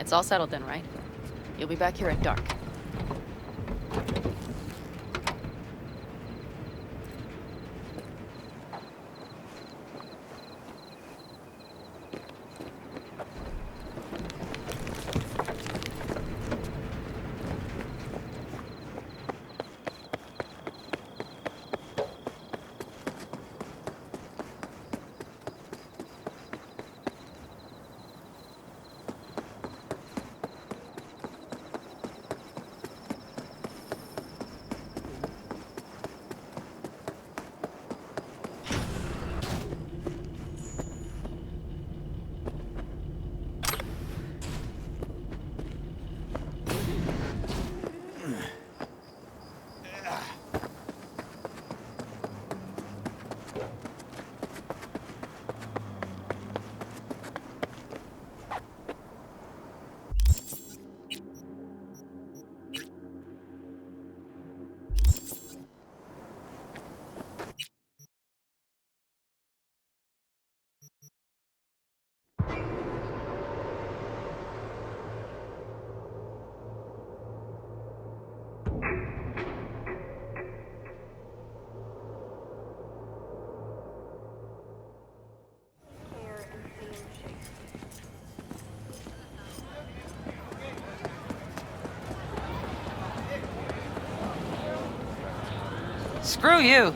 It's all settled then, right? You'll be back here at dark. Screw you!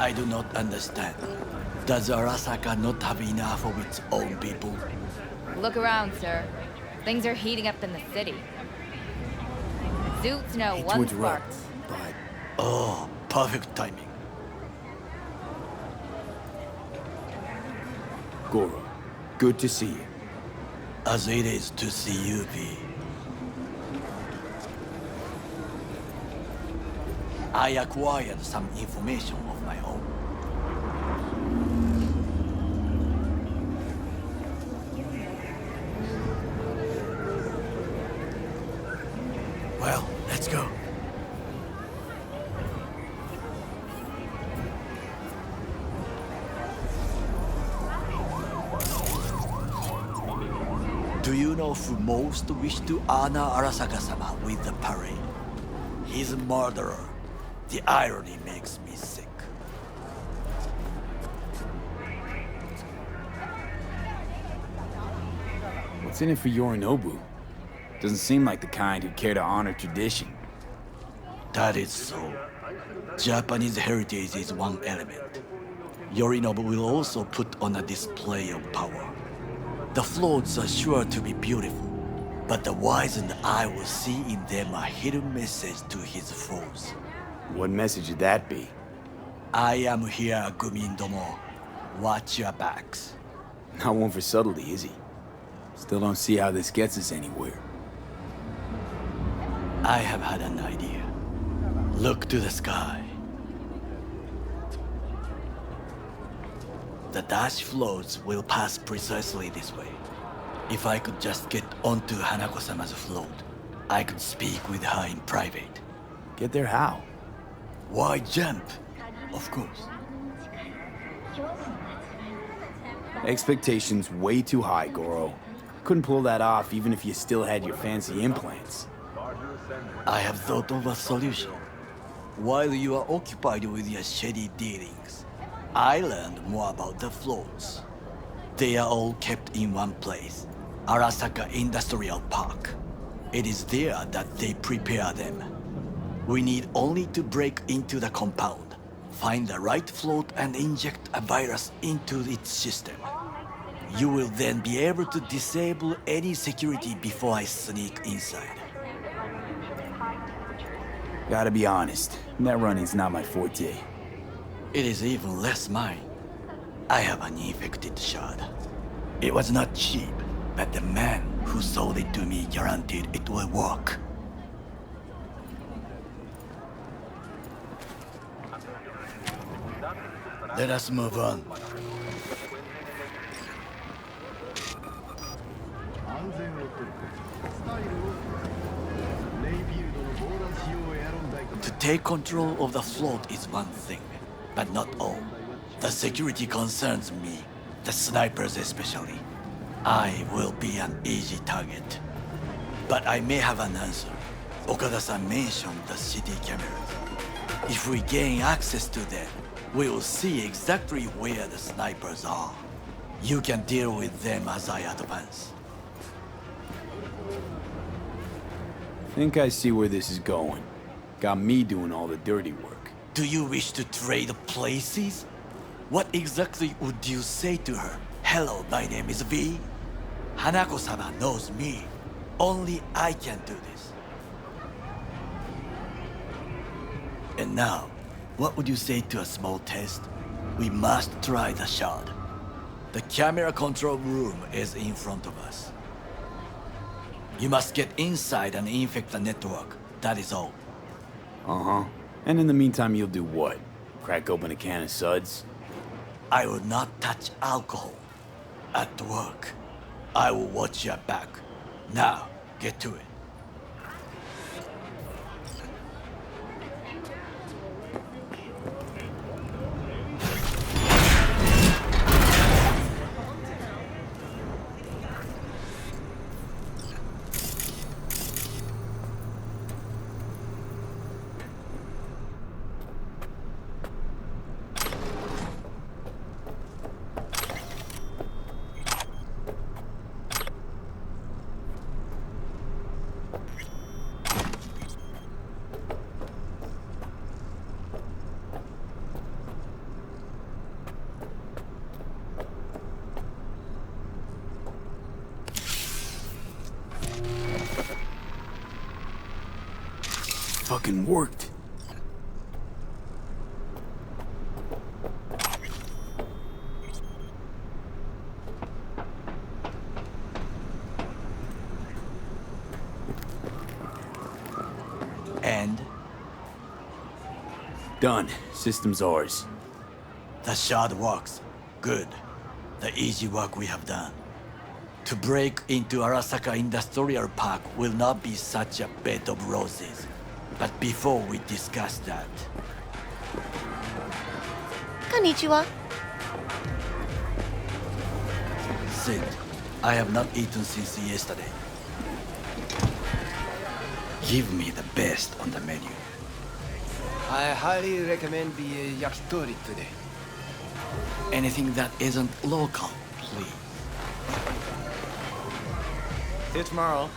I do not understand. Does Arasaka not have enough of its own people? Look around, sir. Things are heating up in the city. Suits know Hate to one interrupt, spark. but Oh, perfect timing. Goro, good to see you. As it is to see you, V. I acquired some information of my own. Well, let's go. Do you know who most wish to honor Arasaka-sama with the parade? He's a murderer. The irony makes me sick. What's in it for Yorinobu? Doesn't seem like the kind who care to honor tradition. That is so. Japanese heritage is one element. Yorinobu will also put on a display of power. The floats are sure to be beautiful, but the wizened eye will see in them a hidden message to his foes. What message would that be? I am here, Gumindomo. Watch your backs. Not one for subtlety, is he? Still don't see how this gets us anywhere. I have had an idea. Look to the sky. The dash floats will pass precisely this way. If I could just get onto Hanako-sama's float, I could speak with her in private. Get there how? Why jump? Of course. Expectations way too high, Goro. Couldn't pull that off even if you still had your fancy implants. I have thought of a solution. While you are occupied with your shady dealings, I learned more about the floats. They are all kept in one place, Arasaka Industrial Park. It is there that they prepare them. We need only to break into the compound, find the right float and inject a virus into its system. You will then be able to disable any security before I sneak inside. Gotta be honest, net running's not my forte. It is even less mine. I have an infected shard. It was not cheap, but the man who sold it to me guaranteed it will work. Let us move on. To take control of the float is one thing, but not all. The security concerns me, the snipers especially. I will be an easy target. But I may have an answer. Okada-san mentioned the city cameras. If we gain access to them, we will see exactly where the snipers are. You can deal with them as I advance. Think I see where this is going. Got me doing all the dirty work. Do you wish to trade places? What exactly would you say to her? Hello, my name is V. Hanako-sama knows me. Only I can do this. And now, what would you say to a small test? We must try the shard. The camera control room is in front of us. You must get inside and infect the network. That is all. Uh-huh. And in the meantime, you'll do what? Crack open a can of suds? I will not touch alcohol. At work, I will watch your back. Now, get to it. fucking worked. And Done. System's ours. the shard works. Good. The easy work we have done. To break into Arasaka Industrial Park will not be such a bed of roses. But before we discuss that, Konnichiwa. Sid, I have not eaten since yesterday. Give me the best on the menu. I highly recommend the yakitori today. Anything that isn't local, please. See you tomorrow.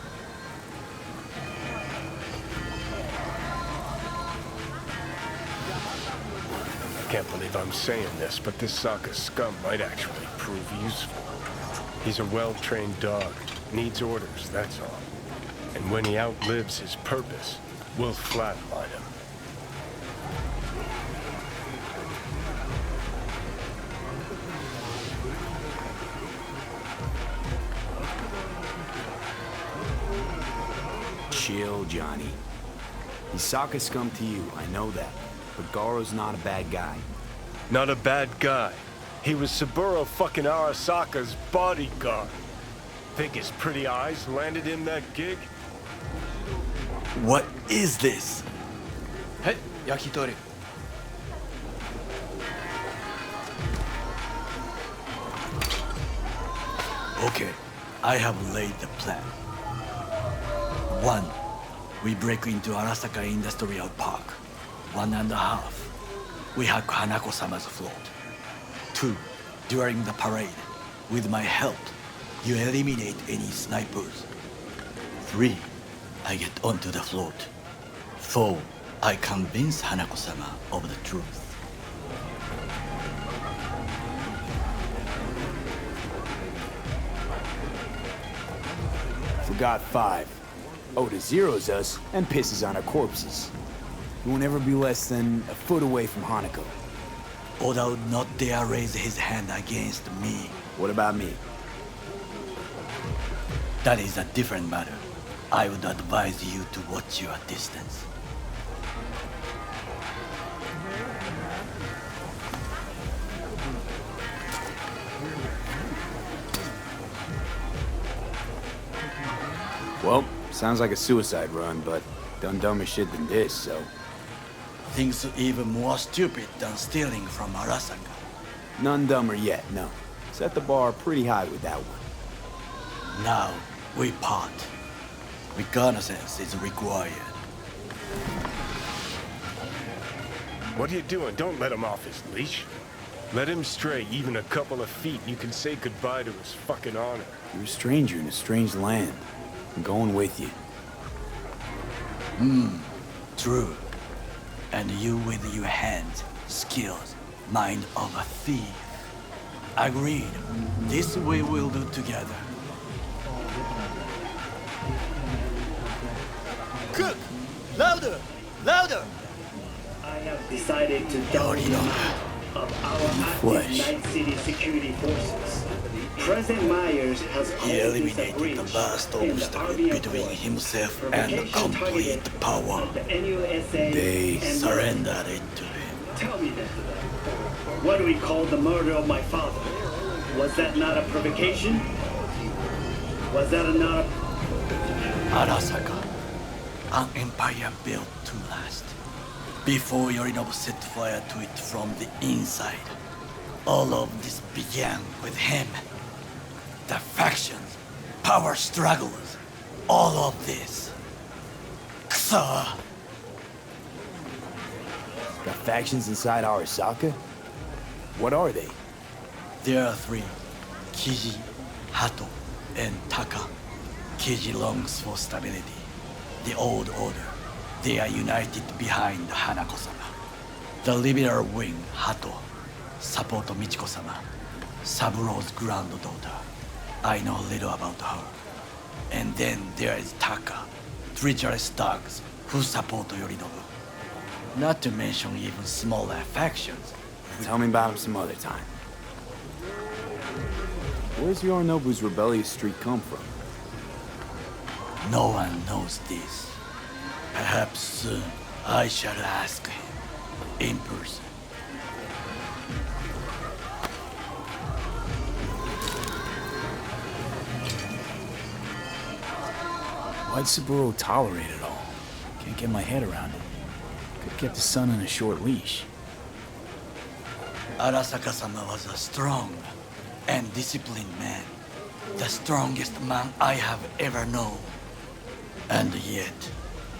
I can't believe I'm saying this, but this Sokka scum might actually prove useful. He's a well-trained dog. Needs orders, that's all. And when he outlives his purpose, we'll flatline him. Chill, Johnny. He's Sokka scum to you, I know that. But Garo's not a bad guy. Not a bad guy. He was Saburo fucking Arasaka's bodyguard. Think his pretty eyes landed him that gig? What is this? Hey, yakitori. Okay, I have laid the plan. 1. We break into Arasaka Industrial Park. 1.5. We hack Hanako-sama's float. 2. During the parade, with my help, you eliminate any snipers. 3. I get onto the float. 4. I convince Hanako-sama of the truth. Forgot 5. Oda zeroes us and pisses on our corpses. He won't ever be less than a foot away from Hanako. Oda would not dare raise his hand against me. What about me? That is a different matter. I would advise you to watch your distance. Well, sounds like a suicide run, but done dumber shit than this, so... Things even more stupid than stealing from Arasaka. None dumber yet, no. Set the bar pretty high with that one. Now, we part. Reconnaissance is required. What are you doing? Don't let him off his leash. Let him stray even a couple of feet, you can say goodbye to his fucking honor. You're a stranger in a strange land. I'm going with you. True. And you with your hands, skills, mind of a thief. Agreed. This we will do together. Cook! Louder! Louder! I have decided to already double know. of our active Flesh. Night City security forces. President Myers has He called this a eliminated breach the last in the obstacle Army between Accord. himself and Provocation complete targeted power. at the NUSA They and Surrendered it to him. Tell me then, what do we call the murder of my father? Was that not a provocation? Was that not a... Arasaka, an empire built to last. Before Yorinobu set fire to it from the inside, all of this began with him. The factions, power struggles, all of this. Kusa! Got factions inside Arasaka? What are they? There are 3, Kiji, Hato, and Taka. Kiji longs for stability. The old order. They are united behind Hanako-sama. The liberal wing, Hato, support Michiko-sama, Saburo's granddaughter. I know little about her. And then there is Taka, treacherous dogs, who support Yorinobu. Not to mention even smaller factions. Tell me about him some other time. Where's Yorinobu's rebellious streak come from? No one knows this. Perhaps soon I shall ask him in person. Why'd Saburo tolerate it all? Can't get my head around it. Could've kept his son on a short leash. Arasaka-sama was a strong and disciplined man. The strongest man I have ever known. And yet,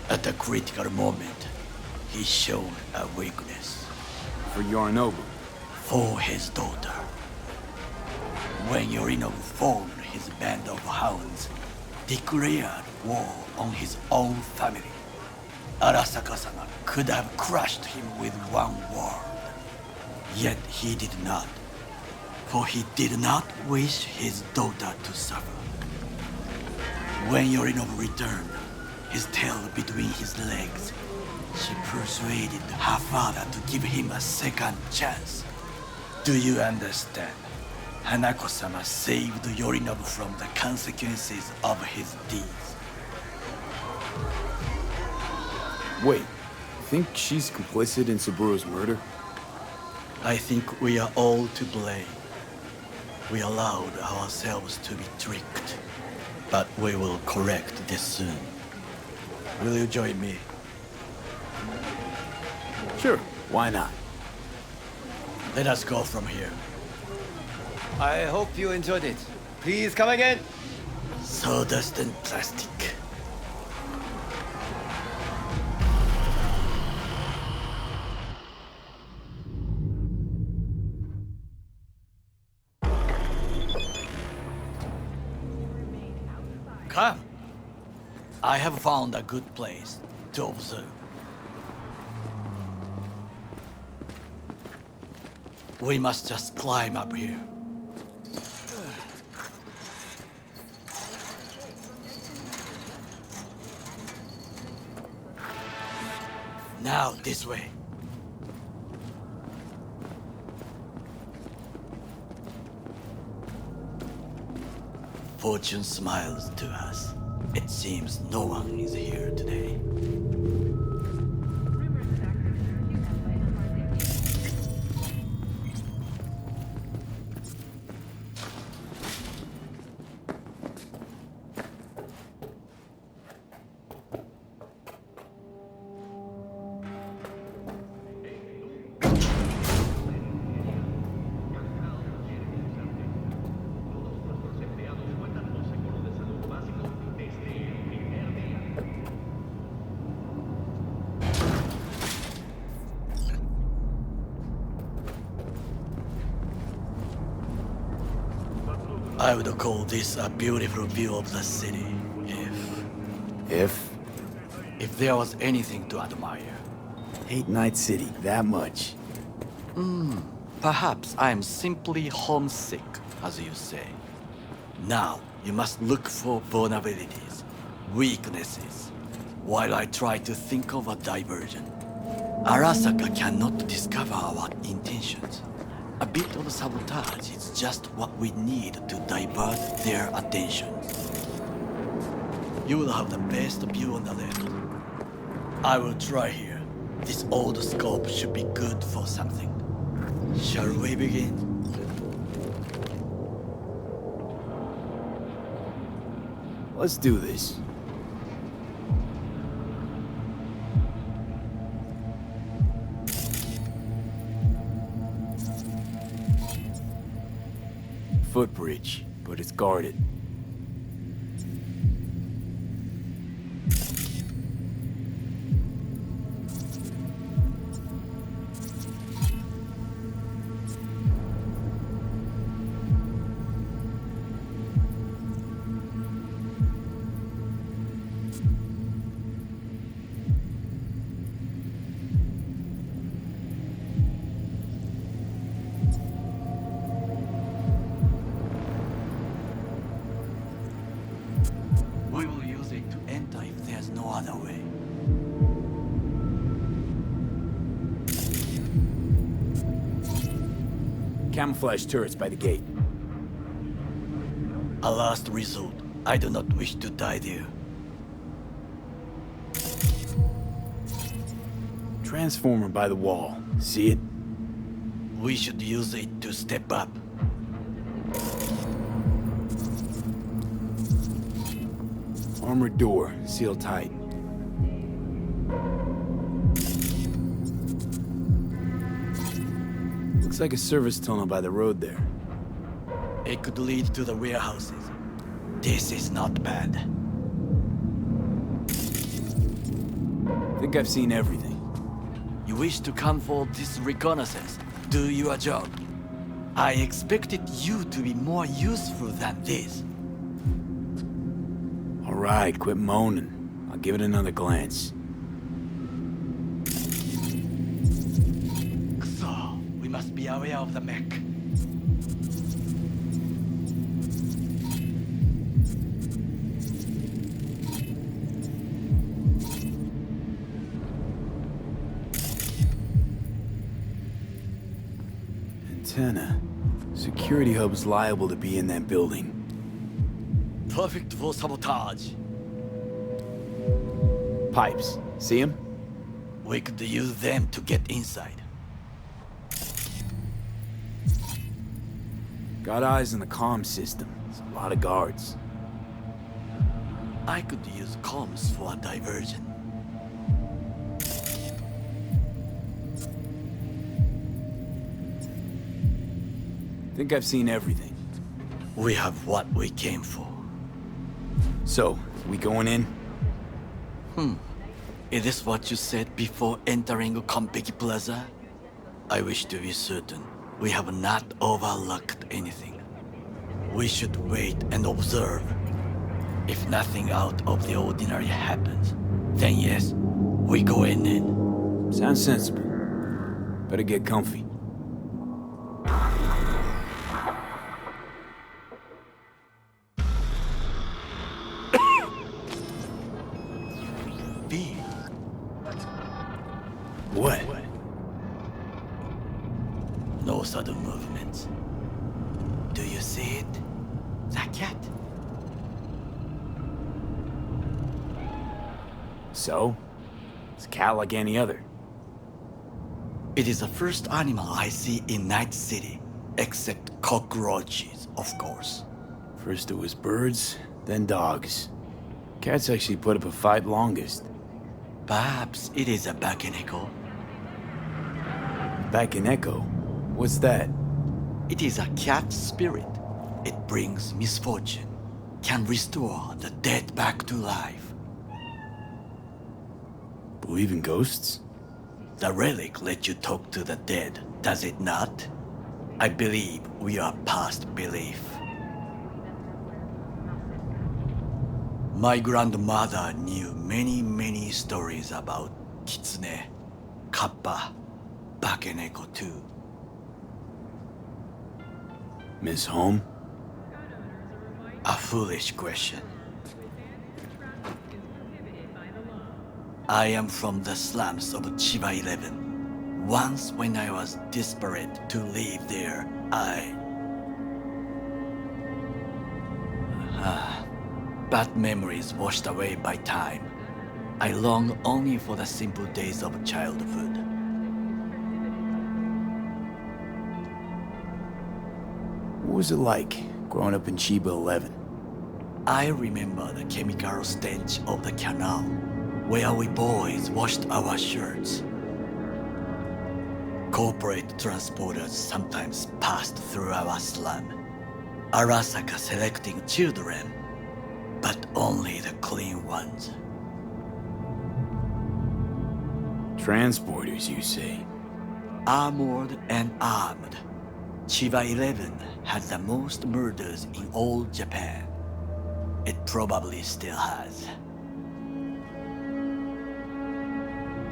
at a critical moment, he showed a weakness. For Yorinobu. For his daughter. When Yorinobu formed his band of hounds, declared war on his own family, Arasaka-sama could have crushed him with one word. Yet he did not, for he did not wish his daughter to suffer. When Yorinobu returned, his tail between his legs, she persuaded her father to give him a second chance. Do you understand? Hanako-sama saved Yorinobu from the consequences of his deeds. Wait, you think she's complicit in Saburo's murder? I think we are all to blame. We allowed ourselves to be tricked, but we will correct this soon. Will you join me? Sure, why not? Let us go from here. I hope you enjoyed it. Please come again. Sawdust and plastic. Come. I have found a good place to observe. We must just climb up here. Now, this way. Fortune smiles to us. It seems no one is here today. I would call this a beautiful view of the city, if there was anything to admire. Hate Night City that much. Perhaps I am simply homesick, as you say. Now, you must look for vulnerabilities, weaknesses, while I try to think of a diversion. Arasaka cannot discover our intentions. A bit of sabotage is just what we need to divert their attention. You will have the best view on the left. I will try here. This old scope should be good for something. Shall we begin? Let's do this. Footbridge, but it's guarded. We will use it to enter if there's no other way. Camouflage turrets by the gate. A last resort. I do not wish to die there. Transformer by the wall. See it? We should use it to step up. Armored door, sealed tight. Looks like a service tunnel by the road there. It could lead to the warehouses. This is not bad. Think I've seen everything. You wish to come for this reconnaissance? Do your job. I expected you to be more useful than this. All right, quit moaning. I'll give it another glance. So, we must be aware of the mech. Antenna. Security hub's liable to be in that building. Perfect for sabotage. Pipes. See them? We could use them to get inside. Got eyes on the comm system. There's a lot of guards. I could use comms for a diversion. Think I've seen everything. We have what we came for. So, we going in? Is this what you said before entering Konpeki Plaza? I wish to be certain we have not overlooked anything. We should wait and observe. If nothing out of the ordinary happens, then yes, we go in. Sounds sensible. Better get comfy. B. What? No sudden movements. Do you see it? That cat? So? It's a cat like any other. It is the first animal I see in Night City, except cockroaches, of course. First it was birds, then dogs. Cats actually put up a fight longest. Perhaps it is a Bakeneko. Back in Echo? What's that? It is a cat spirit. It brings misfortune, can restore the dead back to life. Believe in ghosts? The relic lets you talk to the dead, does it not? I believe we are past belief. My grandmother knew many stories about Kitsune, Kappa, Bakeneko too. Miss Home? A foolish question. I am from the slums of Chiba 11. Once when I was desperate to live there, bad memories washed away by time. I long only for the simple days of childhood. What was it like, growing up in Chiba 11? I remember the chemical stench of the canal, where we boys washed our shirts. Corporate transporters sometimes passed through our slum, Arasaka selecting children, but only the clean ones. Transporters, you say? Armored and armed, Chiba 11 had the most murders in all Japan. It probably still has.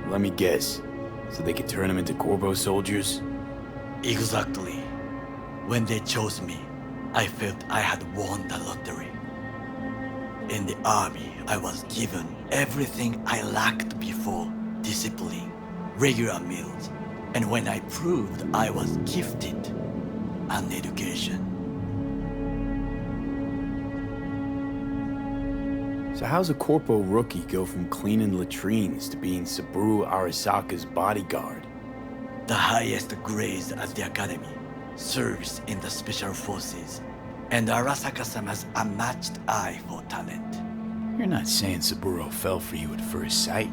Let me guess. So they could turn them into Corpo soldiers? Exactly. When they chose me, I felt I had won the lottery. In the army, I was given everything I lacked before: discipline, regular meals, and when I proved I was gifted, an education. So how's a corpo rookie go from cleaning latrines to being Saburo Arasaka's bodyguard? The highest grades at the academy, service in the special forces, and Arasaka-sama's unmatched eye for talent. You're not saying Saburo fell for you at first sight.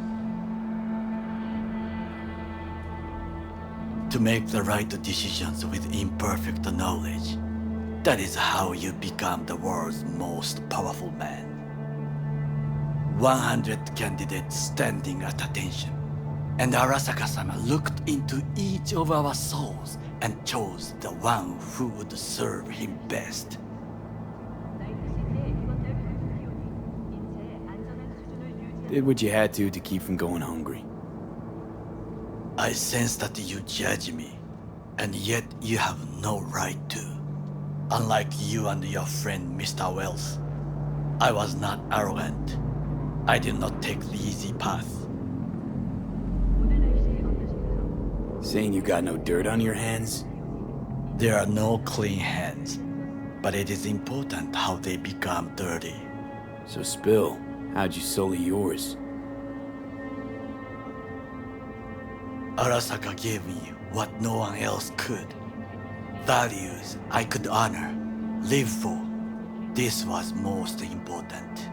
To make the right decisions with imperfect knowledge, that is how you become the world's most powerful man. 100 candidates standing at attention, and Arasaka-sama looked into each of our souls and chose the one who would serve him best. Did what you had to keep from going hungry. I sense that you judge me, and yet you have no right to. Unlike you and your friend Mr. Wells, I was not arrogant. I did not take the easy path. Saying you got no dirt on your hands? There are no clean hands, but it is important how they become dirty. So spill, how'd you sully yours? Arasaka gave me what no one else could. Values I could honor, live for. This was most important.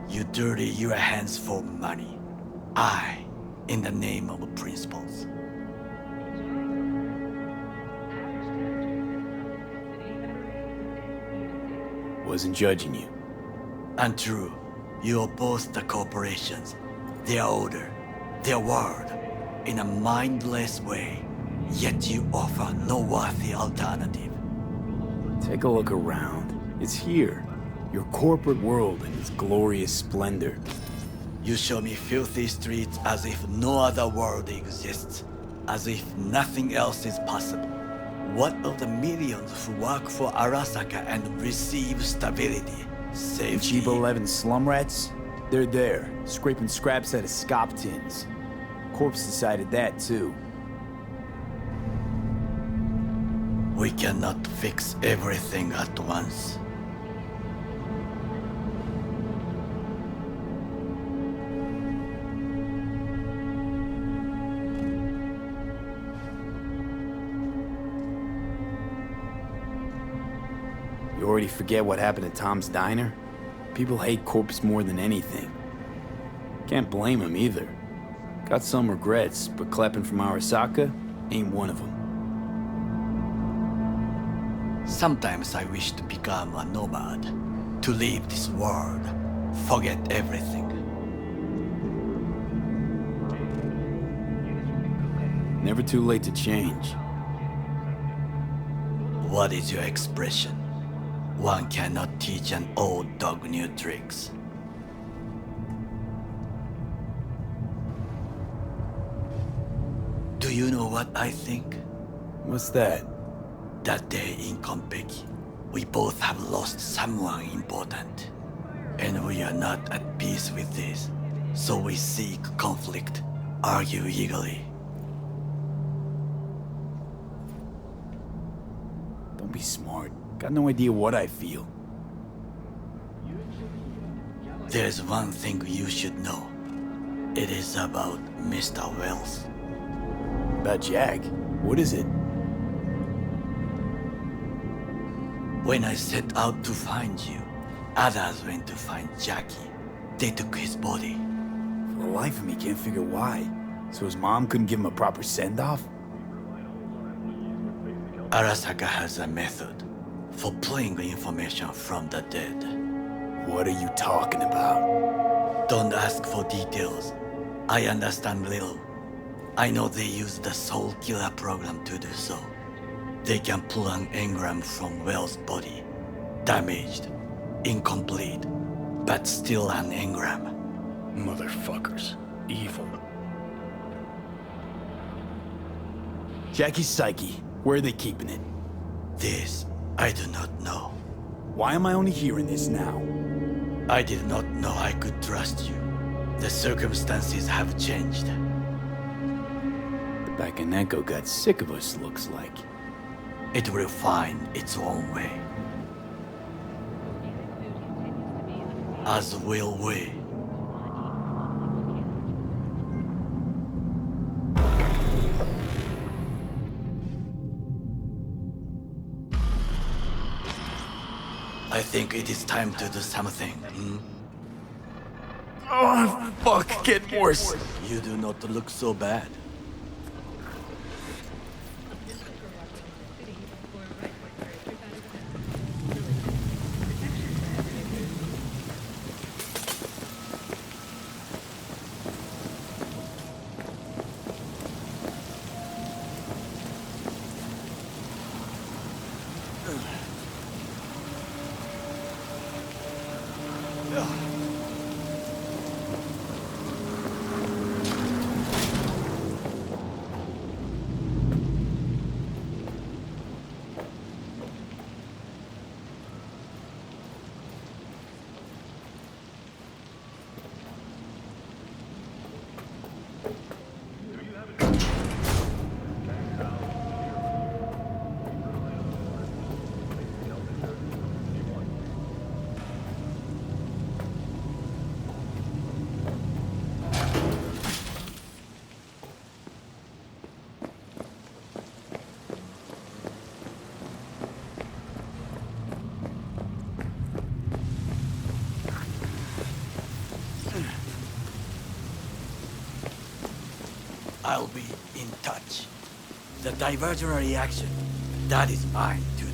You dirty your hands for money. I, in the name of principles. Wasn't judging you. Untrue. You oppose the corporations, their order, their word, in a mindless way, yet you offer no worthy alternative. Take a look around. It's here. Your corporate world in its glorious splendor. You show me filthy streets as if no other world exists, as if nothing else is possible. What of the millions who work for Arasaka and receive stability, safety? Cheap 11 slum rats? They're there, scraping scraps out of scop tins. Corpse decided that too. We cannot fix everything at once. You already forget what happened at Tom's Diner? People hate Corpse more than anything. Can't blame him either. Got some regrets, but clapping from Arasaka ain't one of them. Sometimes I wish to become a nomad, to leave this world, forget everything. Never too late to change. What is your expression? One cannot teach an old dog new tricks. Do you know what I think? What's that? That day in Konpeki, we both have lost someone important. And we are not at peace with this. So we seek conflict, argue eagerly. Don't be smart. Got no idea what I feel. There's one thing you should know. It is about Mr. Wells. About Jack? What is it? When I set out to find you, others went to find Jackie. They took his body. For the life of me, can't figure why. So his mom couldn't give him a proper send-off? Arasaka has a method for pulling information from the dead. What are you talking about? Don't ask for details. I understand little. I know they use the Soul Killer program to do so. They can pull an engram from Wells' body. Damaged, incomplete, but still an engram. Motherfuckers. Evil. Jackie's psyche. Where are they keeping it? This, I do not know. Why am I only hearing this now? I did not know I could trust you. The circumstances have changed. The Bakaneko got sick of us, looks like. It will find its own way. As will we. I think it is time to do something. Oh, fuck, getting worse. You do not look so bad. I'll be in touch. The diversionary reaction, that is mine to do.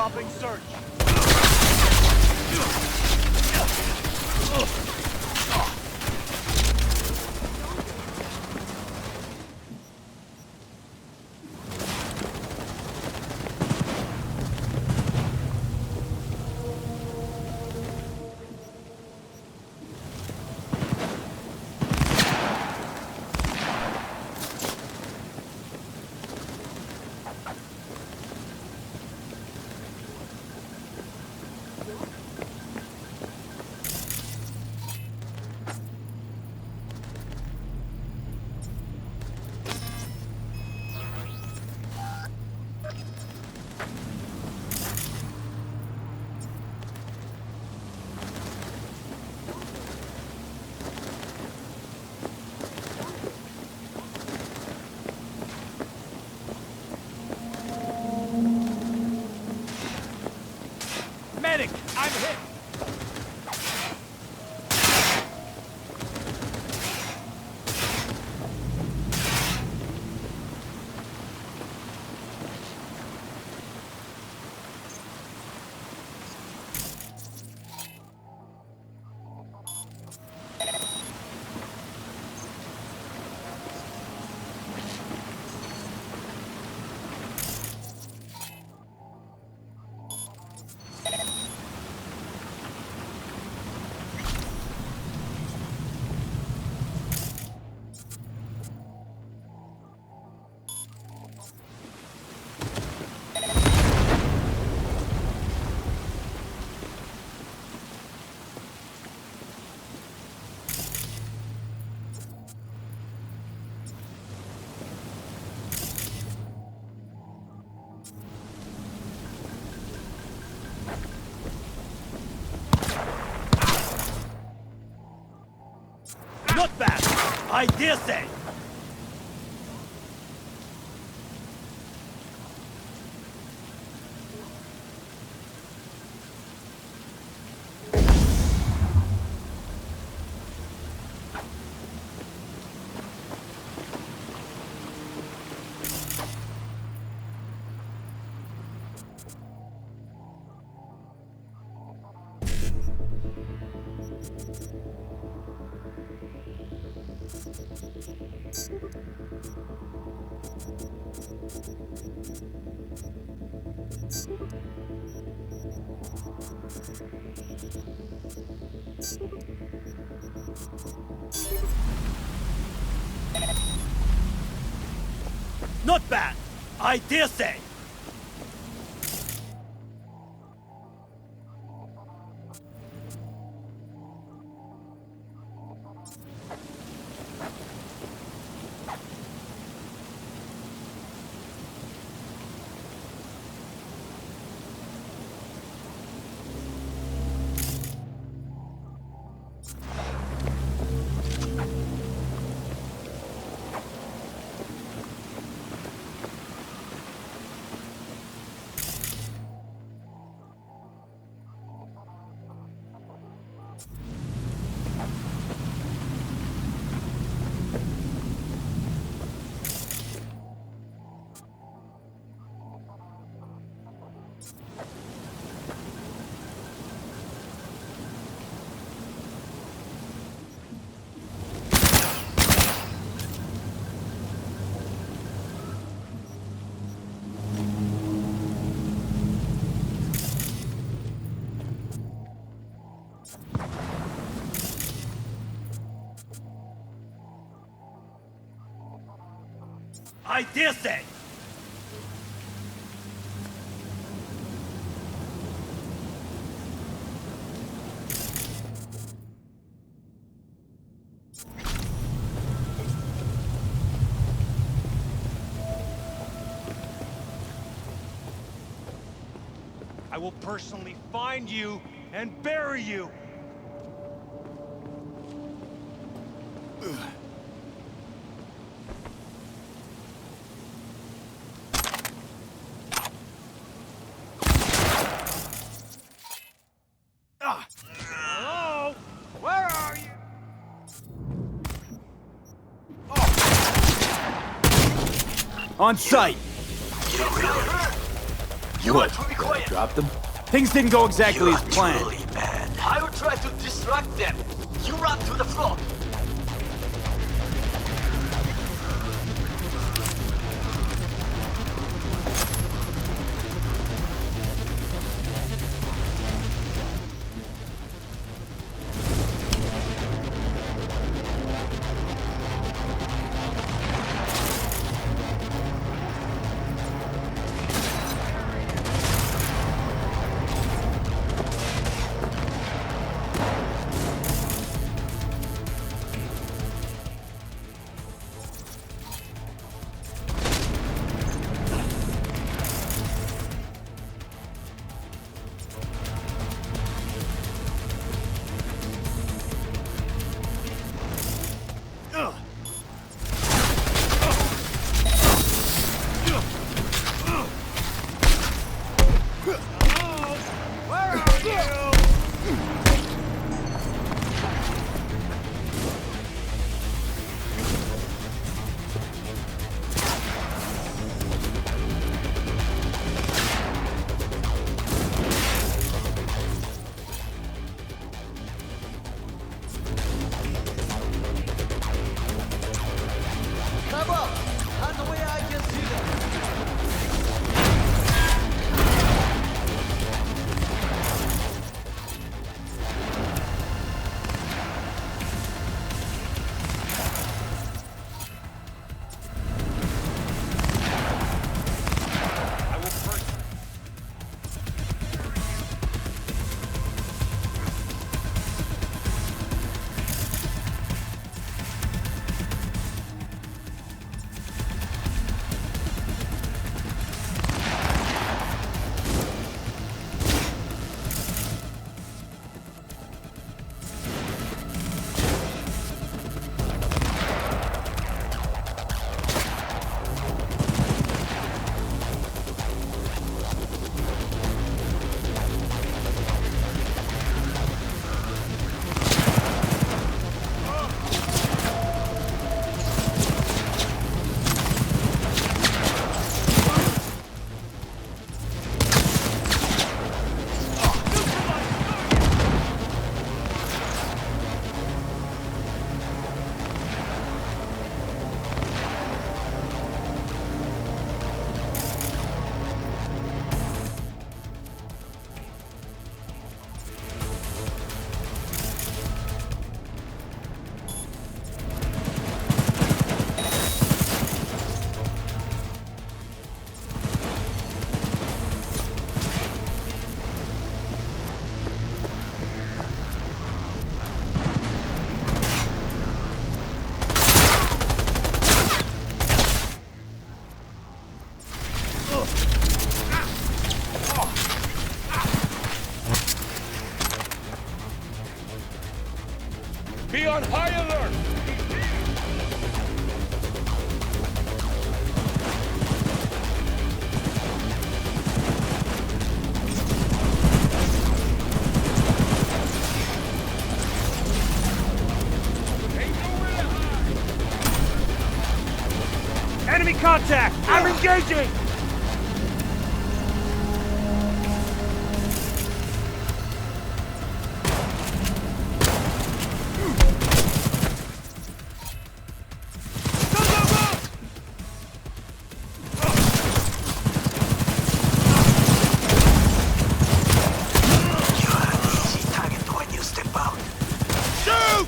Stopping search. Medic, I'm hit. Not bad, I dare say. Not bad, I dare say. I dare say. I will personally find you and bury you. Hello? Where are you? On sight! You What? are to be Did I quiet. drop them? Things didn't go exactly You as are planned. truly mad. I will try to distract them. You run to the front. Come up. And the way I can see them. I will personally... Be on high alert! Enemy contact! I'm engaging! You are an easy target when you step out. Shoot!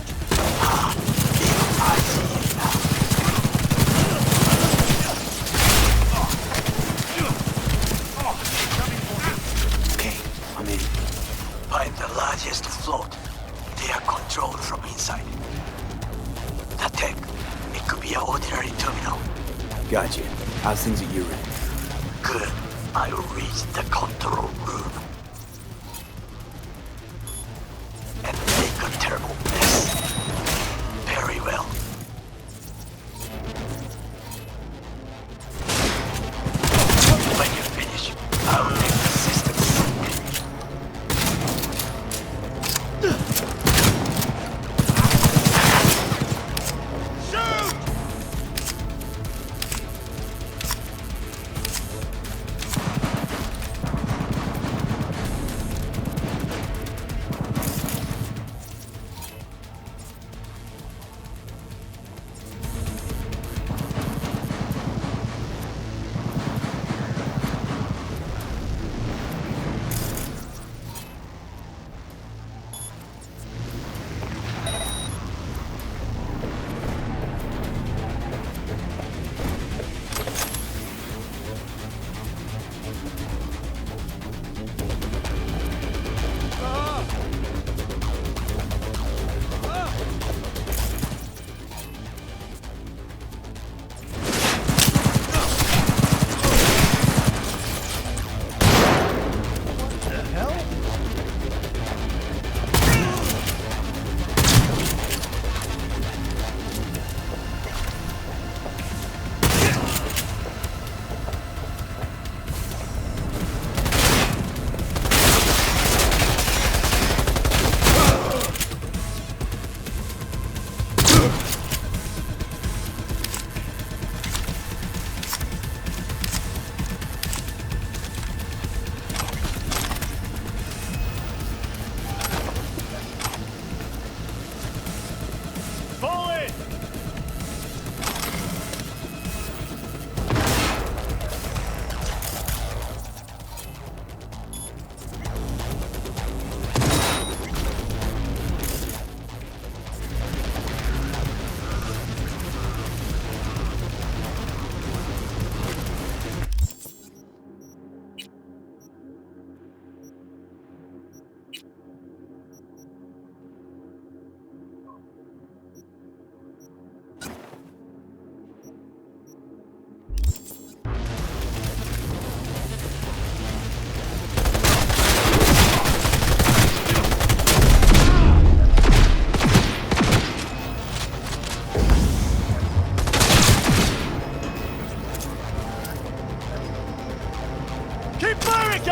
I see you now. Okay, I'm in. find the largest float. They are controlled from inside. The tech, it could be an ordinary terminal. Gotcha. How's things at your end? Good. I will reach the control room. And make a terrible mess. Very well. When you finish, I will make the system sync. Shoot!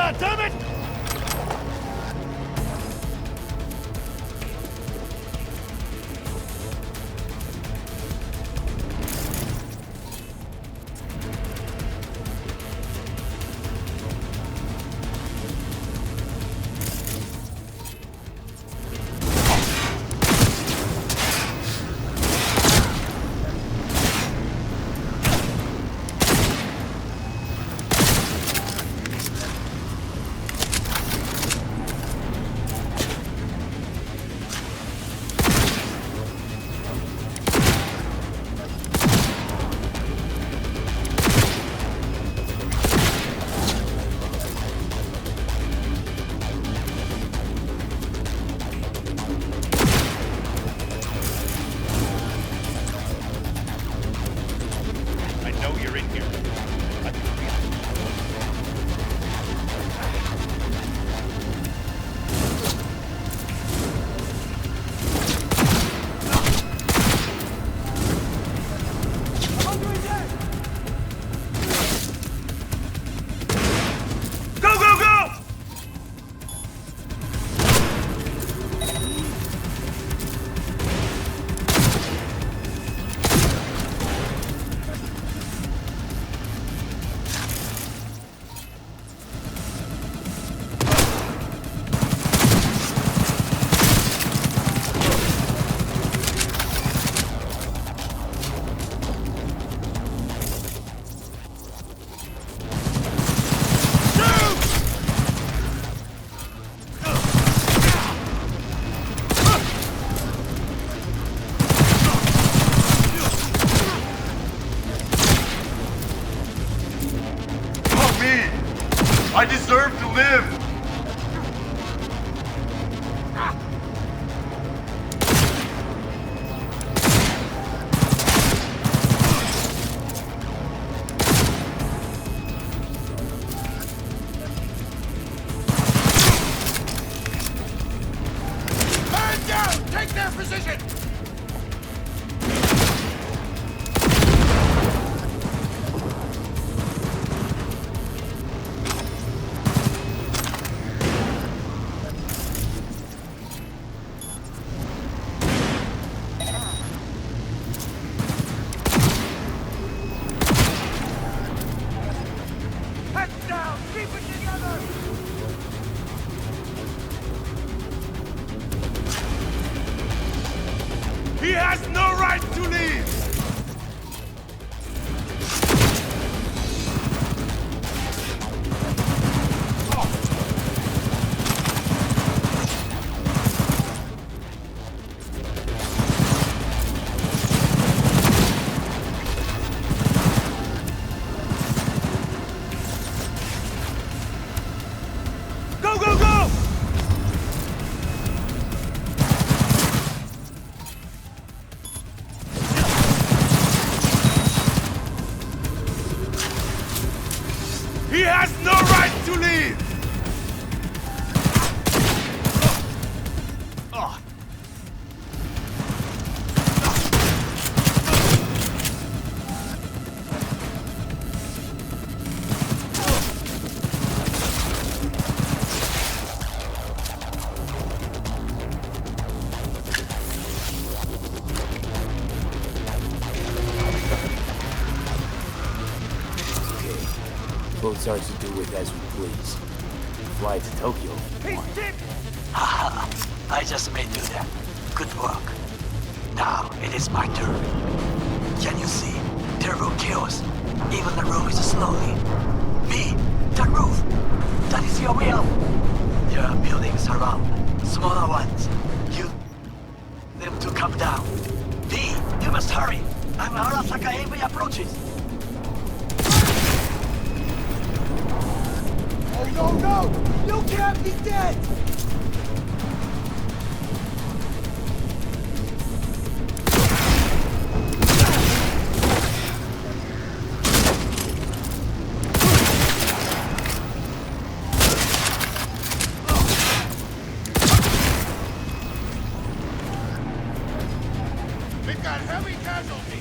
God damn it! I deserve to live! Man down! Take their position! He has no right to leave! Go, go, go! He has no right to leave! Boats ours to do with as we please. Fly to Tokyo. Haha, I just made you that. Good work. Now it is my turn. Can you see? Terrible chaos. Even the room is slowly. B, the roof. That is your will. There are buildings around. Smaller ones. You... them to come down. D, you must hurry. I'm Arasaka Envy approaches. No, no! You can't be dead! We've got heavy casualties!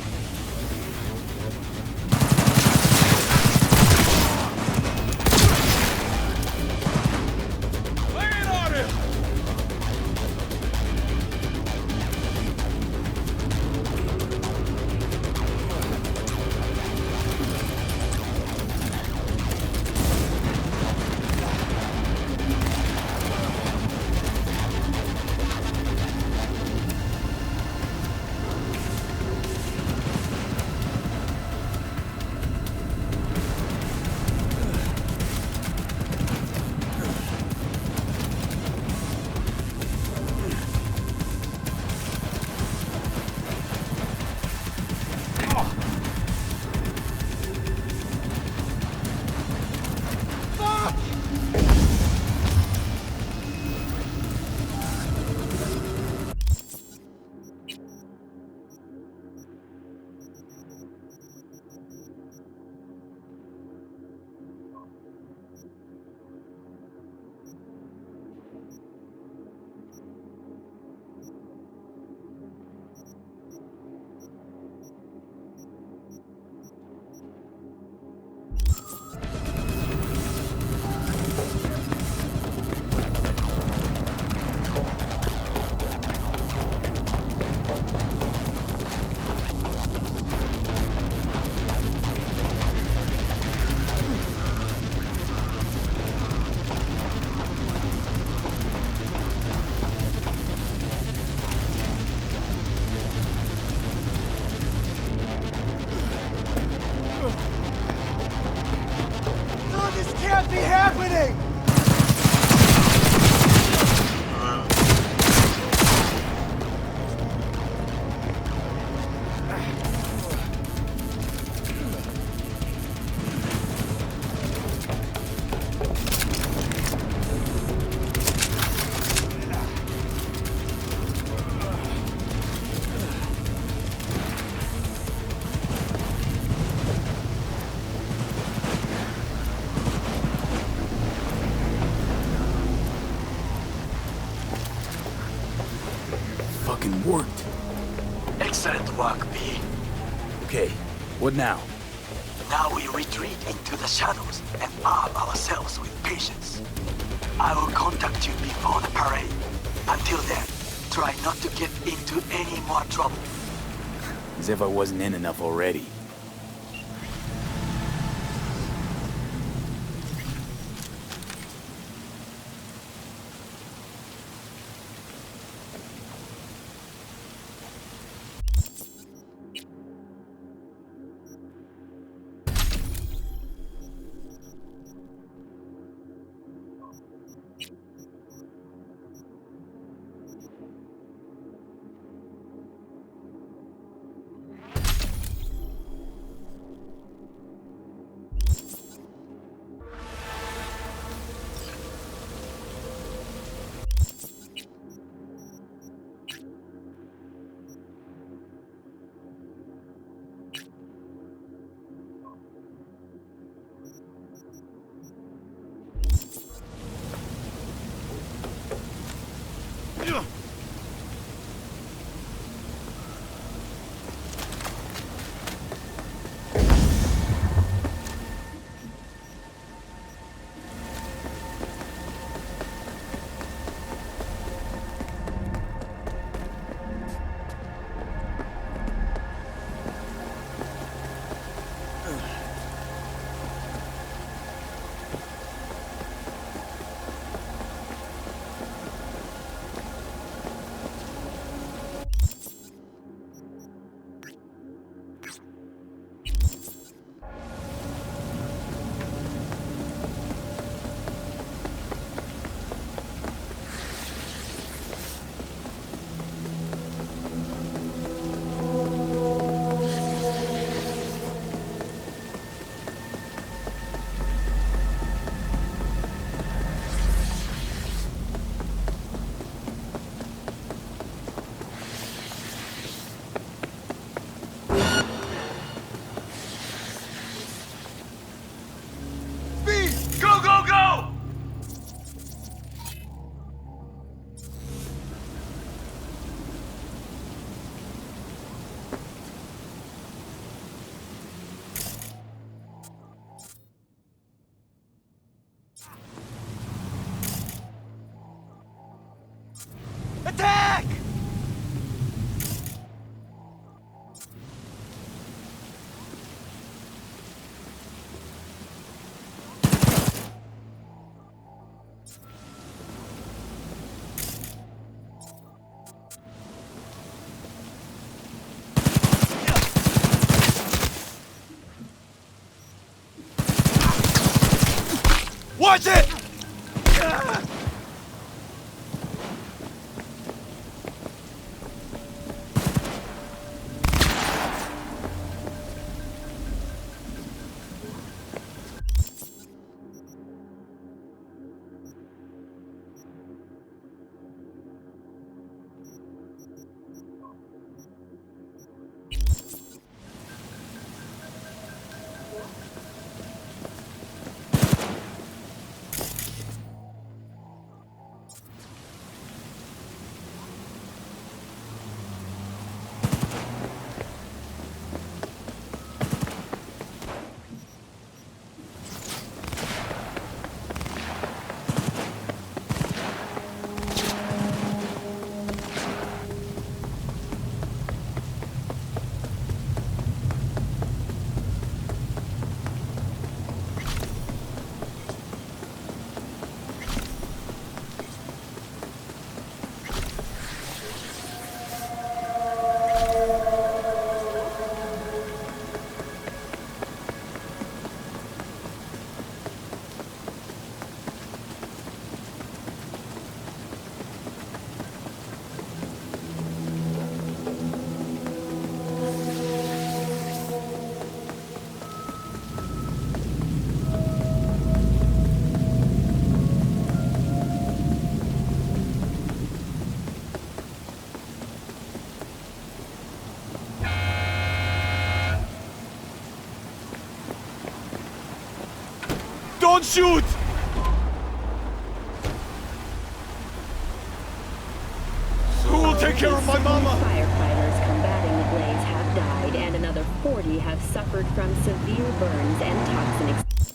happening? Fucking worked. Excellent work, B. Okay, what now? Now we retreat into the shadows and arm ourselves with patience. I will contact you before the parade. Until then, try not to get into any more trouble. As if I wasn't in enough already. Go, go, go! Attack! Watch it! Don't shoot! Who will take care of my mama? Firefighters combating the blaze have died, and another 40 have suffered from severe burns and toxin exposure.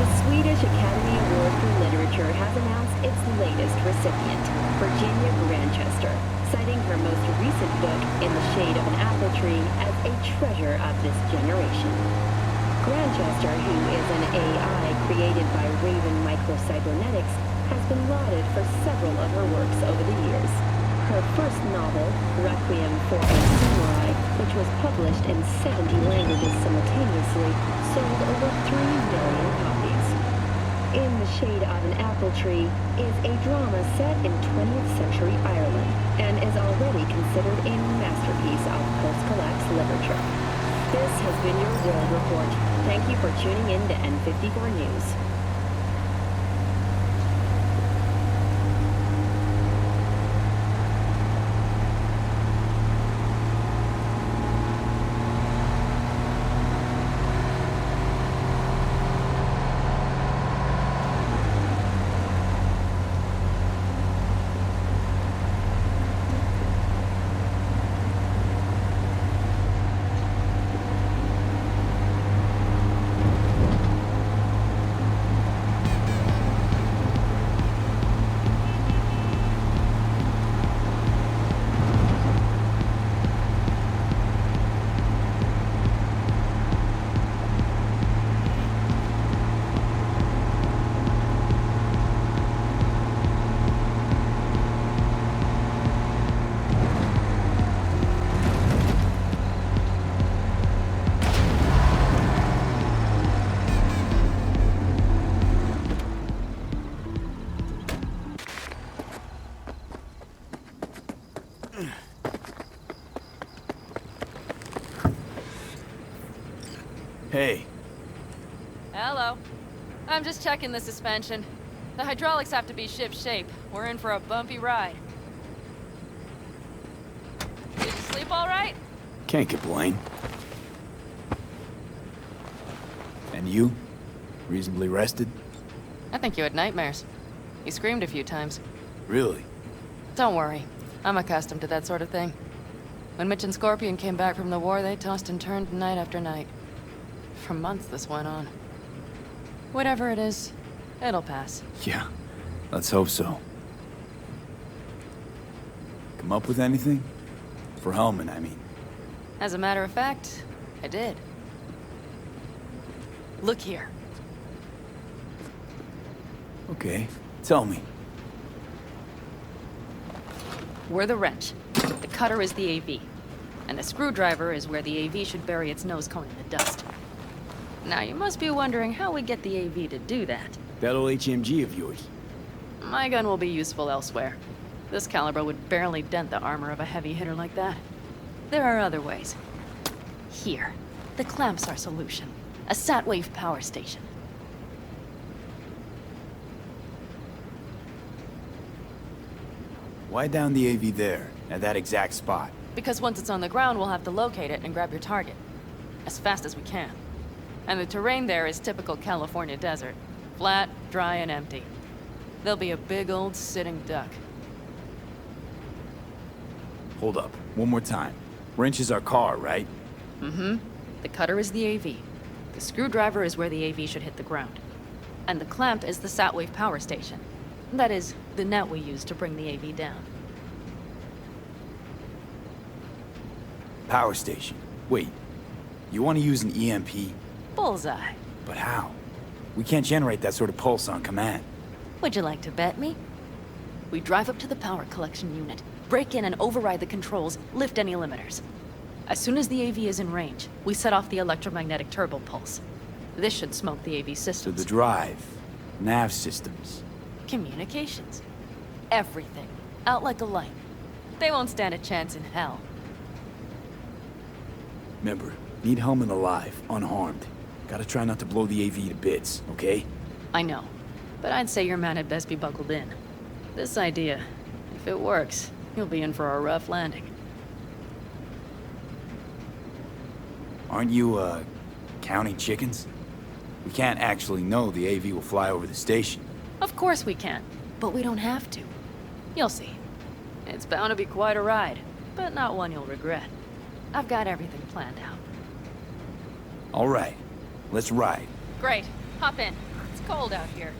The Swedish Academy Award for Literature has announced its latest recipient, Virginia Grantchester, citing her most recent book, In the Shade of an Apple Tree, as a treasure of this generation. Grantchester, who is an AI created by Raven Microcybernetics, has been lauded for several of her works over the years. Her first novel, Requiem for a Samurai, which was published in 70 languages simultaneously, sold over 3 million copies. In the Shade of an Apple Tree is a drama set in 20th century Ireland and is already considered a masterpiece of post-collapse literature. This has been your World Report. Thank you for tuning in to N54 News. Hey. Hello. I'm just checking the suspension. The hydraulics have to be ship shape. We're in for a bumpy ride. Did you sleep all right? Can't complain. And you? Reasonably rested? I think you had nightmares. You screamed a few times. Really? Don't worry. I'm accustomed to that sort of thing. When Mitch and Scorpion came back from the war, they tossed and turned night after night. For months this went on. Whatever it is, it'll pass. Yeah, let's hope so. Come up with anything? For Hellman, I mean. As a matter of fact, I did. Look here. Okay, tell me. We're the wrench. The cutter is the AV. And the screwdriver is where the AV should bury its nose cone in the dust. Now, you must be wondering how we get the AV to do that. That old HMG of yours. My gun will be useful elsewhere. This caliber would barely dent the armor of a heavy hitter like that. There are other ways. Here. The clamp's our solution. A sat-wave power station. Why down the AV there, at that exact spot? Because once it's on the ground, we'll have to locate it and grab your target. As fast as we can. And the terrain there is typical California desert. Flat, dry, and empty. There'll be a big old sitting duck. Hold up, one more time. Wrench is our car, right? Mm-hmm. The cutter is the AV. The screwdriver is where the AV should hit the ground. And the clamp is the sat-wave power station. That is, the net we use to bring the AV down. Power station. Wait, you want to use an EMP? Bullseye. But how? We can't generate that sort of pulse on command. Would you like to bet me? We drive up to the power collection unit, break in and override the controls, lift any limiters. As soon as the AV is in range, we set off the electromagnetic turbo pulse. This should smoke the AV So systems. the drive, nav systems. Communications. Everything. Out like a light. They won't stand a chance in hell. Remember, need Hellman alive, unharmed. Gotta try not to blow the AV to bits, okay? I know. But I'd say your man had best be buckled in. This idea, if it works, you'll be in for a rough landing. Aren't you, counting chickens? We can't actually know the AV will fly over the station. Of course we can, but we don't have to. You'll see. It's bound to be quite a ride, but not one you'll regret. I've got everything planned out. All right, let's ride. Great. Hop in. It's cold out here.